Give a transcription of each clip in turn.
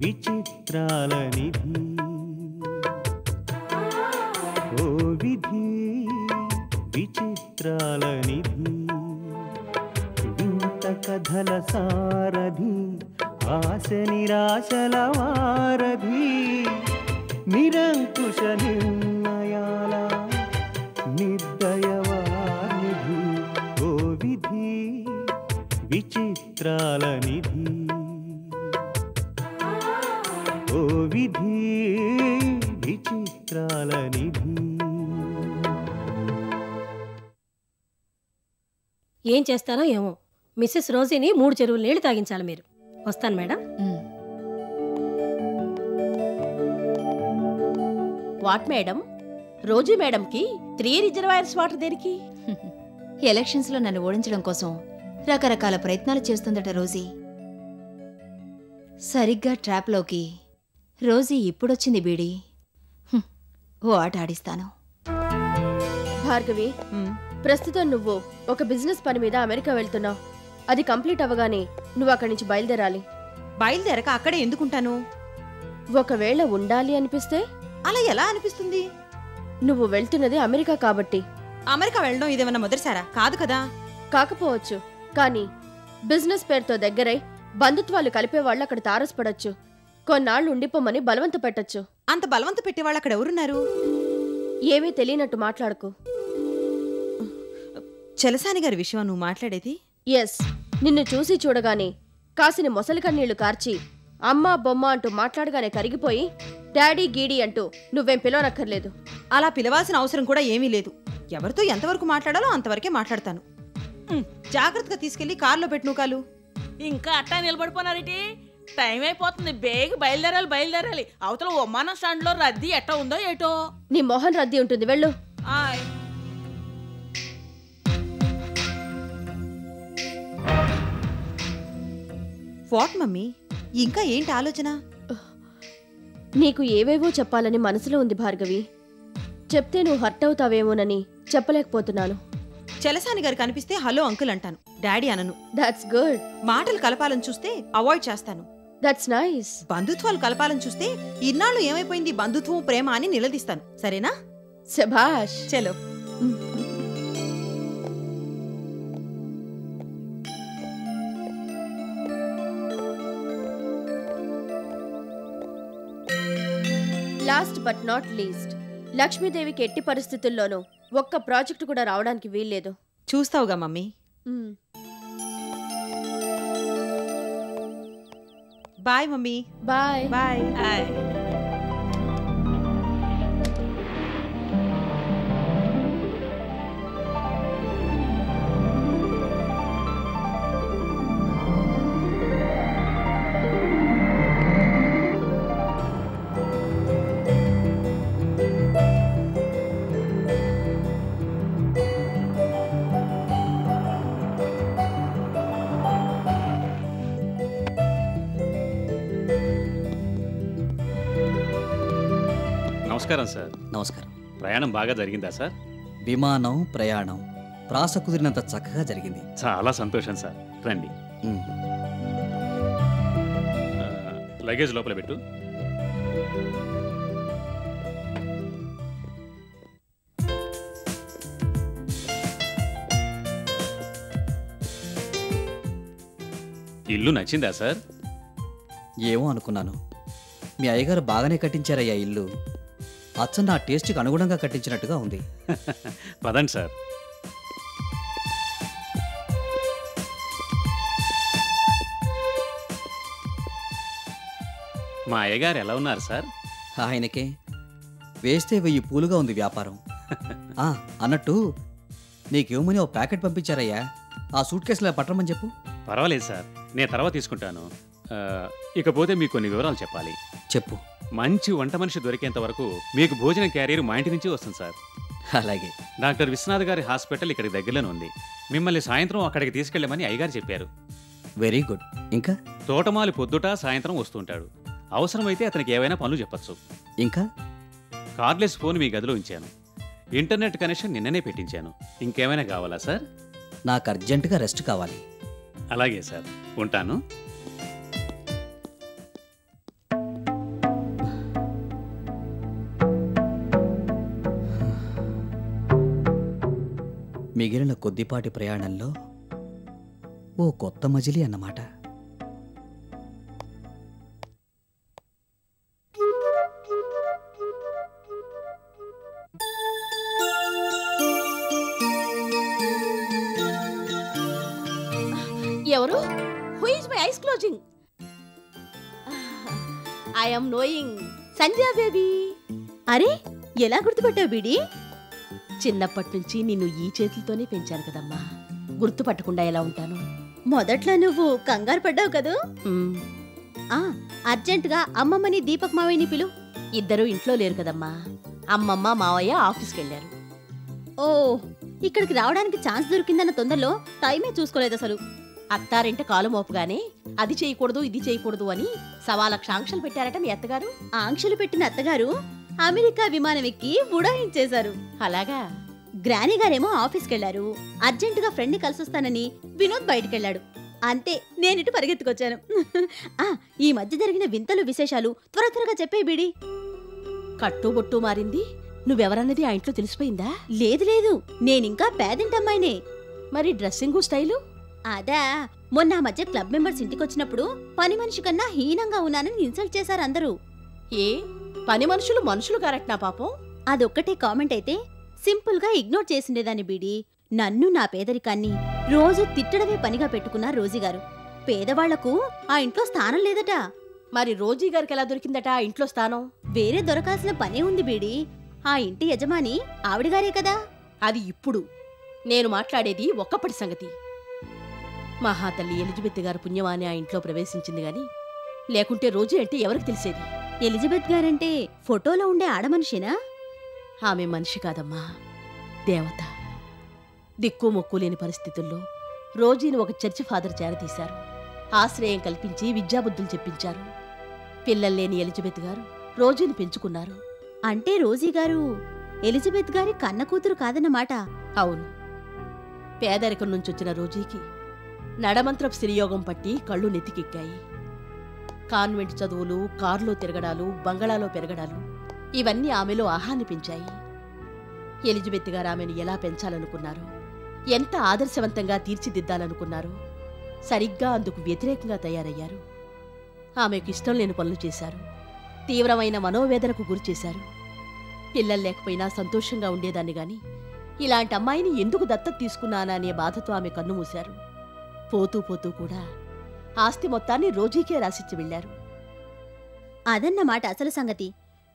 విచిత్రాల నిధి ఓ విధి విచిత్రాల నిధి వింత కథల సారథి ఆశ నిరాశల వారధి నిరంకుశ నిర్ణయాల నిర్దయవానిధి ఓ విధి విచిత్రాల నిధి ఓ విధి విచిత్రాల నిధి. ఏం చేస్తారో ఏమో మిస్సెస్ రోజీని 3 చెరువులు నీళ్లు తాగించాలి మీరు. వస్తాను మేడం. What madam? రోజు మేడంకి 3 రిజర్వాయర్స్ వాటర్ దేనికి? ఎలక్షన్స్లో నన్ను ఓడించడం కోసం రకరకాల ప్రయత్నాలు చేస్తుందట రోజీ. సరిగ్గా ట్రాప్లోకి రోజీ ఇప్పుడొచ్చింది బీడి. ఓ ఆట ఆడిస్తాను. భార్గవి, ప్రస్తుతం నువ్వు ఒక బిజినెస్ పని మీద అమెరికా వెళ్తున్నావు. అది కంప్లీట్ అవ్వగానే నువ్వు అక్కడి నుంచి బయలుదేరాలి. బయలుదేరక అక్కడే ఎందుకుంటాను? ఒకవేళ ఉండాలి అనిపిస్తే? అలా ఎలా అనిపిస్తుంది? నువ్వు వెళ్తున్నది అమెరికా కాబట్టి. అమెరికా వెళ్ళడం ఇదేమన్నా మొదటిసారా? కాదు కదా. కాకపోవచ్చు, కానీ బిజినెస్ పేరుతో దగ్గరై బంధుత్వాలు కలిపేవాళ్ళు అక్కడ తారసపడొచ్చు. కొన్నాళ్ళు ఉండిపోమని బలవంత పెట్టచ్చు. అంత బలవంత పెట్టేవాళ్ళు అక్కడ ఎవరున్నారు? ఏమీ తెలియనట్టు మాట్లాడకు. చలసాని గారి విషయం నువ్వు మాట్లాడేది? ఎస్, నిన్ను చూసి చూడగానే కాసిని మొసలి కన్నీళ్లు కార్చి అమ్మా బొమ్మ అంటూ మాట్లాడగానే కరిగిపోయి డాడీ గీడీ అంటూ నువ్వేం పిలవనక్కర్లేదు. అలా పిలవాల్సిన అవసరం కూడా ఏమీ లేదు. ఎవరితో ఎంతవరకు మాట్లాడాలో అంతవరకే మాట్లాడతాను. జాగ్రత్తగా తీసుకెళ్లి కారులో పెట్టు నూకాలు. ఇంకా అట్టా నిలబడిపోనారేటి? టైం అయిపోతుంది, బేగ బయలుదేరాలి. అవతల విమానం స్టాండ్ లో రద్దీ ఎట్టా ఉందో ఏటో. నీ మొహన్ రద్దీ ఉంటుంది, వెళ్ళు. వాట్ మమ్మీ, ఇంకా ఏంటి ఆలోచన? నీకు ఏవేవో చెప్పాలని మనసులో ఉంది భార్గవి. చెప్తే నువ్వు హర్ట్ అవుతావేమోనని చెప్పలేకపోతున్నాను. చలసాని గారు కనిపిస్తే హలో అంకుల్ అంటాను, డాడీ అనను. That's good. మాటలు కలపాలని చూస్తే అవాయిడ్ చేస్తాను. That's nice. బంధుత్వాలు కలపాలని చూస్తే ఇన్నాళ్ళు ఏమైపోయింది బంధుత్వం ప్రేమ అని నిలదీస్తాను. సరేనా? శభాష్. చలో. లాస్ట్ బట్ నాట్ లీస్ట్, లక్ష్మీదేవికి ఎట్టి పరిస్థితుల్లోనూ ఒక్క ప్రాజెక్టు కూడా రావడానికి వీల్లేదు. చూస్తావుగా mummy. Bye mummy. Bye bye. నమస్కారం సార్. నమస్కారం. ప్రయాణం బాగా జరిగిందా సార్? విమానం ప్రయాణం ప్రాస కుదిరినంత చక్కగా జరిగింది. చాలా సంతోషం సార్. రండి. లగేజ్ లోపల పెట్టు. ఇల్లు నచ్చిందా సార్? ఏమో అనుకున్నాను. మీ అయ్యగారు బాగానే కట్టించారయ్యా ఇల్లు. అచ్చం నా టేస్ట్కి అనుగుణంగా కట్టించినట్టుగా ఉంది. పదండి సార్. మా అయ్యగారు ఎలా ఉన్నారు సార్? ఆయనకే వేస్తే 1000 పూలుగా ఉంది వ్యాపారం. అన్నట్టు నీకేమని ఓ ప్యాకెట్ పంపించారయ్యా. ఆ సూట్ కేసులో పట్టమని చెప్పు. పర్వాలేదు సార్, నేను తర్వాత తీసుకుంటాను. ఇకపోతే మీకు కొన్ని వివరాలు చెప్పాలి. చెప్పు. మంచి వంట మనిషి దొరికేంత వరకు మీకు భోజనం క్యారియర్ మా ఇంటి నుంచి వస్తుంది సార్. అలాగే. డాక్టర్ విశ్వనాథ్ గారి హాస్పిటల్ ఇక్కడికి దగ్గరలోనే ఉంది. మిమ్మల్ని సాయంత్రం అక్కడికి తీసుకెళ్ళమని అయ్యగారు చెప్పారు. Very good. ఇంకా తోటమాలి పొద్దుట సాయంత్రం వస్తుంటాడు. అవసరమైతే అతనికి ఏవైనా పనులు చెప్పచ్చు. ఇంకా కార్డ్లెస్ ఫోన్ మీ గదిలో ఉంచాను. ఇంటర్నెట్ కనెక్షన్ నిన్ననే పెట్టించాను. ఇంకేమైనా కావాలా సార్? నాకు అర్జెంటుగా రెస్ట్ కావాలి. అలాగే సార్, ఉంటాను. మిగిలిన కొద్దిపాటి ప్రయాణంలో ఓ కొత్త మజిలీ అన్నమాట. ఎవరు? Who is my eyes closing? I am knowing Sandhya baby. అరే, ఎలా గుర్తుపట్టావు బీడి? చిన్నప్పటి నుంచి నిన్ను ఈ చేతులతోనే పెంచాను కదమ్మా, గుర్తుపట్టకుండా ఎలా ఉంటాను? మొదట్లో నువ్వు కంగారు పడ్డావు కదూ. ఆ, అర్జెంటుగా అమ్మమ్మని దీపక్ మావయ్యని పిలు. ఇద్దరు ఇంట్లో లేరు కదమ్మా, అమ్మమ్మ మావయ్య ఆఫీస్కి వెళ్ళారు. ఓ, ఇక్కడికి రావడానికి ఛాన్స్ దొరికిందన్న తొందరలో టైమే చూసుకోలేదు అసలు. అత్తారింట కాలు మోపుగానే అది చేయకూడదు ఇది చేయకూడదు అని 1,00,000 ఆంక్షలు పెట్టారట మీ అత్తగారు. ఆంక్షలు పెట్టిన అత్తగారు అమెరికా విమానం ఎక్కి ఉడాయించేశారు. అలాగా? గ్రానీ గారేమో ఆఫీస్కి వెళ్లారు. అర్జెంటుగా ఫ్రెండ్ని కలిసొస్తానని వినోద్ బయటికెళ్లాడు. అంతే, నేనిటు పరిగెత్తుకొచ్చాను. ఆ, ఈ మధ్య జరిగిన వింతలు విశేషాలు త్వర త్వరగా చెప్పే బీడి. కట్టుబొట్టు మారింది, నువ్వెవరన్నది ఆ ఇంట్లో తెలిసిపోయిందా? లేదు లేదు, నేనింకా పేదింటమ్మాయినే. మరి డ్రెస్సింగు స్టైలు? అదా, మొన్న ఆ మధ్య క్లబ్ మెంబర్స్ ఇంటికొచ్చినప్పుడు పని మనిషి కన్నా హీనంగా ఉన్నానని ఇన్సల్ట్ చేశారు అందరూ. ఏ పని మనుషులు మనుషులు కారట్నా పాపం? అదొక్కటే కామెంట్ అయితే సింపుల్ గా ఇగ్నోర్ చేసిండేదాన్ని బీడి. నన్ను నా పేదరికాన్ని రోజు తిట్టడమే పనిగా పెట్టుకున్న రోజీగారు. పేదవాళ్లకు ఆ ఇంట్లో స్థానం లేదట. మరి రోజీ గారికి ఎలా దొరికిందట ఆ ఇంట్లో స్థానం? వేరే దొరకాల్సిన పనే ఉంది బీడి. ఆ ఇంటి యజమాని ఆవిడగారే కదా. అది ఇప్పుడు నేను మాట్లాడేది ఒక్కప్పటి సంగతి. మహాతల్లి ఎలిజబెత్ గారు పుణ్యమాని ఆ ఇంట్లో ప్రవేశించింది గాని, లేకుంటే రోజీ అంటే ఎవరికి తెలిసేది? ఎలిజబెత్ గారంటే ఫోటోలో ఉండే ఆడమనిషేనా? ఆమె మనిషి కాదమ్మా, దేవత. దిక్కు మొక్కు లేని పరిస్థితుల్లో రోజీని ఒక చర్చి ఫాదర్ చేరతీశారు. ఆశ్రయం కల్పించి విద్యాబుద్ధులు చెప్పించారు. పిల్లల్లేని ఎలిజబెత్ గారు రోజీని పెంచుకున్నారు. అంటే రోజీ గారు ఎలిజబెత్ గారి కన్న కూతురు కాదన్నమాట. అవును. పేదరికం నుంచొచ్చిన రోజీకి నడమంత్రపు సిరియోగం పట్టి కళ్ళు నెత్తికెక్కాయి. కాన్వెంట్ చదువులు, కారులో తిరగడాలు, బంగళాలో పెరగడాలు ఇవన్నీ ఆమెలో ఆహాన్ని పెంచాయి. ఎలిజబెత్ గారు ఆమెను ఎలా పెంచాలనుకున్నారో, ఎంత ఆదర్శవంతంగా తీర్చిదిద్దాలనుకున్నారో సరిగ్గా అందుకు వ్యతిరేకంగా తయారయ్యారు. ఆమెకు ఇష్టం లేని పనులు చేశారు. తీవ్రమైన మనోవేదనకు గురిచేశారు. పిల్లలు లేకపోయినా సంతోషంగా ఉండేదాన్ని గాని ఇలాంటి అమ్మాయిని ఎందుకు దత్తత తీసుకున్నానా అనే బాధతో ఆమె కన్నుమూశారు. పోతూ పోతూ కూడా ఆస్తి మొత్తాన్ని రోజీకే రాసిచ్చి వెళ్లారు. అదన్నమాట అసలు సంగతి.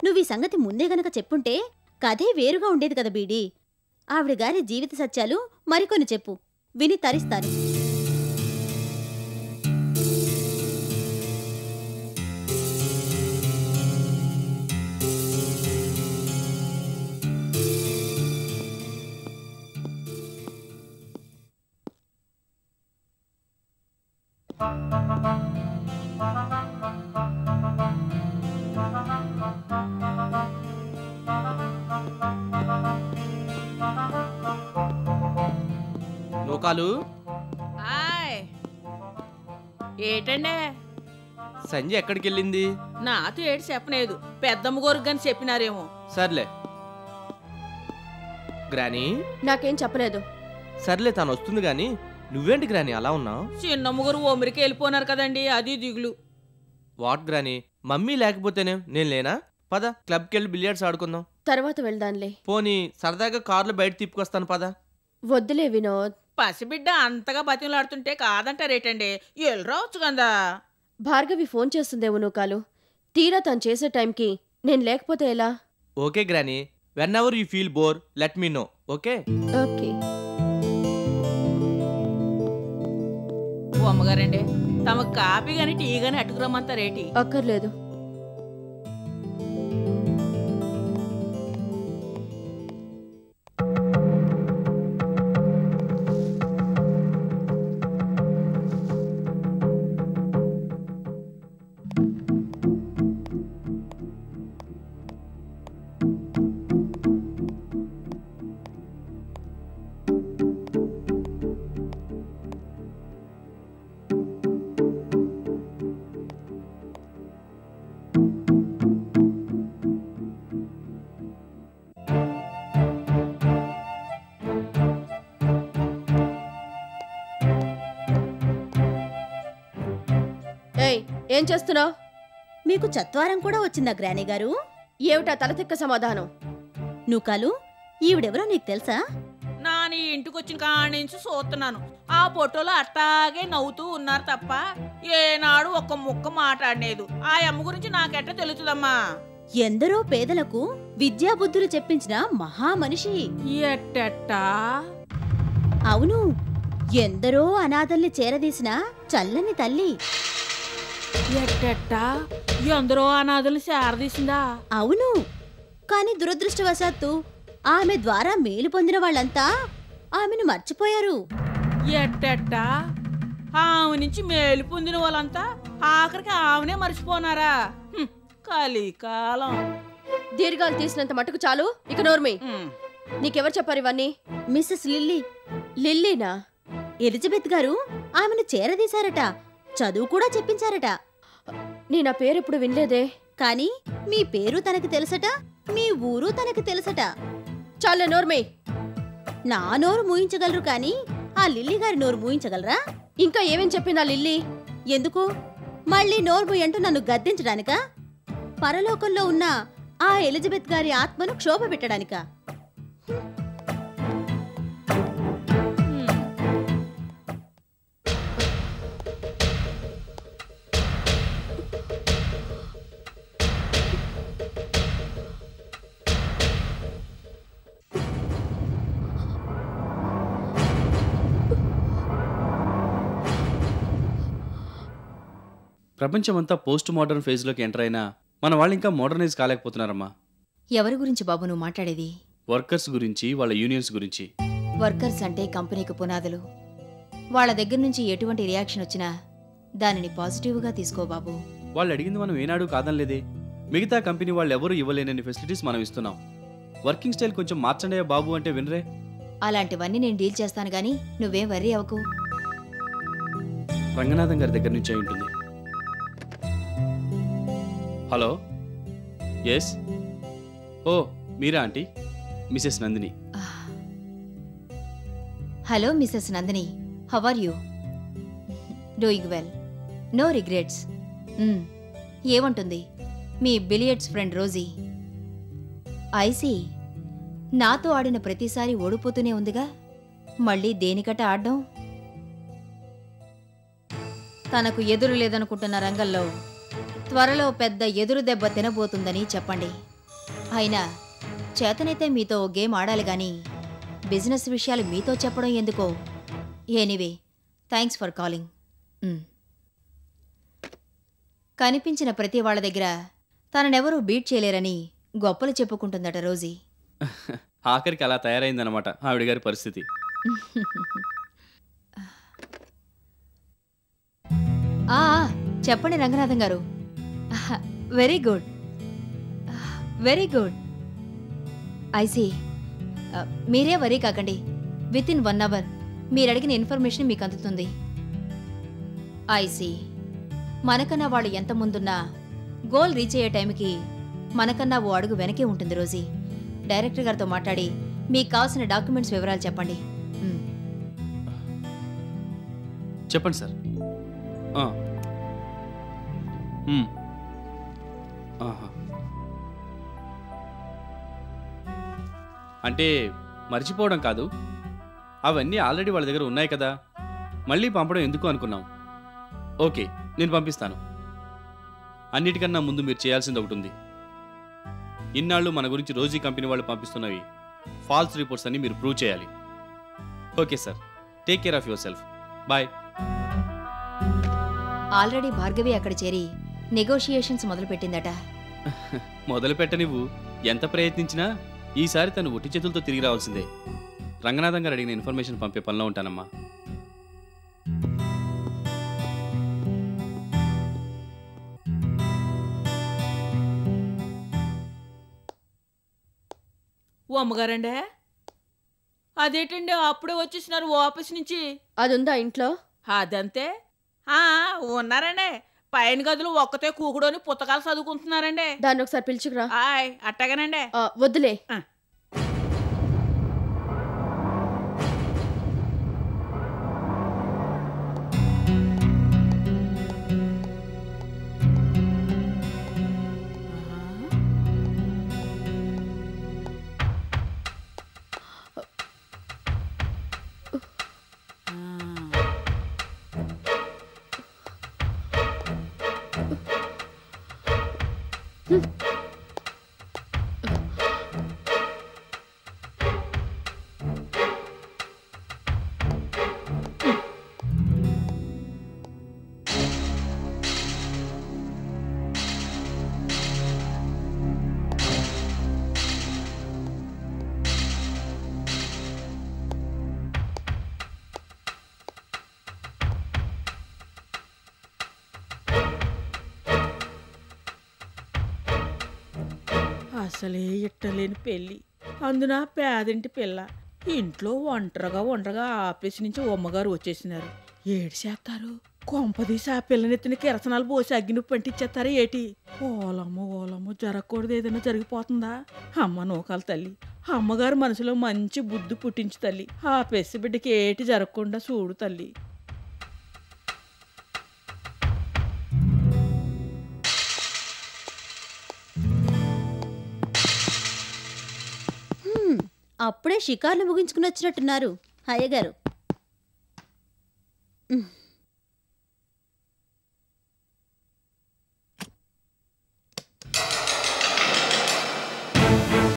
నువ్వీ సంగతి ముందే గనక చెప్పుంటే కథే వేరుగా ఉండేది కదా బీడి. ఆవిడ గారి జీవిత సత్యాలు మరికొన్ని చెప్పు, విని తరిస్తాను. నూకాలు. ఆయ్ ఏటండే? సంజయ్ ఎక్కడికి వెళ్ళింది? నాతో ఏడు చెప్పలేదు, పెద్దమ్మ గోరు గాని చెప్పినారేమో. సర్లే. గ్రానీ నాకేం చెప్పలేదు. సర్లే, తను వస్తుంది గాని నువ్వేంటి గ్రానీ అలా ఉన్నావు? చిన్నమ్మ గోరు ఓమిరికి వెళ్ళిపోనారు కదండి, అది దిగులు. వాట్ గ్రానీ, మమ్మీ లేకపోతేనే నేను లేనా? పద, క్లబ్కి వెళ్ళి బిలియర్డ్స్ ఆడుకుందాం. తర్వాత వెళ్దాంలే. పోనీ సరదాగా కార్లో బయట తిప్పుకొస్తాను పద. వద్దులే వినోద్. పసిబిడ్డ అంతగా బతిమలాడుతుంటే కాదంటారేటండి, వెళ్ళరావచ్చు కదా. భార్గవి ఫోన్ చేస్తుందేమో నూకాలు. తీరా తను చేసే టైంకి నేను లేకపోతే ఎలా? Okay granny, whenever you feel bore let me know. Okay okay. ఓ అమ్మగారండి, తమకు కాపీ గాని టీ గాని అట్టుకురమ్మంటారేటి? అక్కర్లేదు. ఏం చేస్తున్నావు? మీకు చత్వారం కూడా వచ్చిందా గ్రానీ గారు? ఏమిటా తలతిక్క సమాధానం? నూకాలు, ఈవిడెవరో నీకు తెలుసా? నా నీ ఇంటికొచ్చిన కాడి నుంచి చూస్తున్నాను. ఆ ఫోటోలో అట్టాగే నవ్వుతూ ఉన్నారు తప్ప ఏనాడు ఒక్క ముక్క మాట్లాడలేదు. ఆ అమ్మ గురించి నాకెట్ట తెలుస్తుందమ్మా? ఎందరో పేదలకు విద్యాబుద్ధులు చెప్పించిన మహామనిషి. ఎట్టెట్టా? అవును, ఎందరో అనాథల్ని చేరదీసిన చల్లని తల్లి. ఎట్టెట్టా? ఎందరో అనాథలు చేరదీసిందా? అవును, కాని దురదృష్టవశాత్తు ఆమె ద్వారా మేలు పొందిన వాళ్ళంతా ఆమెను మర్చిపోయారు. ఎట్టెట్టా? ఆమె నుంచి మేలు పొందిన వాళ్ళంతా ఆఖరికి ఆమెనే మర్చిపోనారా? కలికాలం. దీర్ఘాలు తీసినంత మటుకు చాలు, ఇక నోర్మి. నీకెవరు చెప్పారు ఇవన్నీ? Missus lily. లిల్లీనా? ఎలిజబెత్ గారు ఆమెను చేరదీశారట, చదువు కూడా చెప్పించారట. నేను ఆ పేరు ఇప్పుడు వినలేదే. కానీ మీ పేరు తనకి తెలుసట, మీ ఊరు తనకి తెలుసట. చాలే నోర్మి. నా నోరు మూయించగలరు కానీ ఆ లిల్లీ గారి నోరు మూయించగలరా? ఇంకా ఏమేం చెప్పిందా లిల్లీ? ఎందుకు మళ్ళీ నోరు మూయంటూ నన్ను గద్దించడానికా? పరలోకంలో ఉన్న ఆ ఎలిజబెత్ గారి ఆత్మను క్షోభ పెట్టడానికా? ప్రపంచమంతా పోస్ట్ మోడర్న్ ఫేజ్లోకి ఎంటర్ అయినా మన వాళ్ళు ఇంకా మోడర్నైజ్ కాలేకపోతున్నారమ్మా. ఎవరి గురించి బాబు నువ్వు మాట్లాడేది? వర్కర్స్ గురించి, వాళ్ళ యూనియన్స్ గురించి. వర్కర్స్ అంటే కంపెనీకి పునాదులు. వాళ్ళ దగ్గర నుంచి ఎటువంటి రియాక్షన్ వచ్చినా దానిని పాజిటివ్గా తీసుకో బాబు. వాళ్ళు అడిగింది మనం ఏనాడు కాదనలేదే. మిగతా కంపెనీ వాళ్ళు ఎవరు ఇవ్వలేనని ఫెసిలిటీస్ మనం ఇస్తున్నాం. వర్కింగ్ స్టైల్ కొంచెం మార్చండి బాబు అంటే వినరే. అలాంటివన్నీ నేను డీల్ చేస్తాను గానీ నువ్వేం వర్రీ అవ్వకు. రంగనాథం గారి దగ్గర నుంచి అయి ఉంటుంది. Hello, yes. ఓ Meera aunty? Mrs Nandini. Hello Mrs Nandini, how are you? Doing well, no regrets. ఏమంటుంది మీ బిలియర్డ్స్ ఫ్రెండ్ రోజీ? ఐసీ, నాతో ఆడిన ప్రతిసారి ఓడిపోతూనే ఉందిగా, మళ్ళీ దేనికట ఆడ్డం? తనకు ఎదురు లేదనుకుంటున్న రంగంలో త్వరలో పెద్ద ఎదురు దెబ్బ తినబోతుందని చెప్పండి. అయినా చేతనైతే మీతో గేమ్ ఆడాలి గాని బిజినెస్ విషయాలు మీతో చెప్పడం ఎందుకో. Anyway, thanks for calling. కనిపించిన ప్రతి వాళ్ళ దగ్గర తననెవరూ బీట్ చేయలేరని గొప్పలు చెప్పుకుంటుందట రోజీ. ఆఖరికి అలా తయారైందనమాట ఆవిడ గారి పరిస్థితి. చెప్పండి రంగనాథం గారు. Very good, very good. I see, మీరే వరీ కాకండి. విత్ ఇన్ 1 అవర్ మీరు అడిగిన ఇన్ఫర్మేషన్ మీకు అందుతుంది. ఐసీ, మనకన్నా వాళ్ళు ఎంత ముందున్నా గోల్ రీచ్ అయ్యే టైంకి మనకన్నా ఓ అడుగు వెనకే ఉంటుంది రోజీ. డైరెక్టర్ గారితో మాట్లాడి మీకు కావాల్సిన డాక్యుమెంట్స్ వివరాలు చెప్పండి. చెప్పండి సార్. అంటే మర్చిపోవడం కాదు, అవన్నీ ఆల్రెడీ వాళ్ళ దగ్గర ఉన్నాయి కదా, మళ్ళీ పంపడం ఎందుకు అనుకున్నాం. ఓకే, నేను పంపిస్తాను. అన్నిటికన్నా ముందు మీరు చేయాల్సింది ఒకటి ఉంది. ఇన్నాళ్ళు మన గురించి రోజీ కంపెనీ వాళ్ళు పంపిస్తున్నవి ఫాల్స్ రిపోర్ట్స్ అని మీరు ప్రూవ్ చేయాలి. Okay sir, take care of yourself. Bye. Already Bhargavi అక్కడ చేరి నెగోషియేషన్స్ మొదలుపెట్టిందట. మొదలు పెట్టనివ్వు, ఎంత ప్రయత్నించినా ఈసారి తను ఒట్టి చేతులతో తిరిగి రావాల్సిందే. రంగనాథం గారు అడిగిన ఇన్ఫర్మేషన్ పంపే పనిలో ఉంటానమ్మా. ఓ అమ్మగారండే, అదేంటండి అప్పుడే వచ్చేసినారు ఆఫీస్ నుంచి? అది ఉందా ఇంట్లో? అదంతే. ఉన్నారండి, పైన గదులు ఒక్కతే కూకుడోని పుస్తకాలు చదువుకుంటున్నారండి. దాన్ని ఒకసారి పిలుచుకురా. అట్టగానండి. వద్దులే. అసలే ఇట్టలేని పెళ్ళి, అందున పేదింటి పిల్ల. ఇంట్లో ఒంటరిగా ఆఫీస్ నుంచి అమ్మగారు వచ్చేసినారు. ఏడు చేస్తారు? కొంపదీసి ఆ పిల్లనెత్తిన కిరసనాలు పోసి అగ్గిని పంటిచ్చేస్తారా ఏటి? ఓలమ్మో జరగకూడదు, ఏదైనా జరిగిపోతుందా? అమ్మ నూకాల తల్లి, అమ్మగారు మనసులో మంచి బుద్ధి పుట్టించు తల్లి. ఆ పెసి బిడ్డకి ఏటి జరగకుండా చూడు తల్లి. అప్పుడే షికార్లు ముగించుకుని వచ్చినట్టున్నారు అయ్యగారు.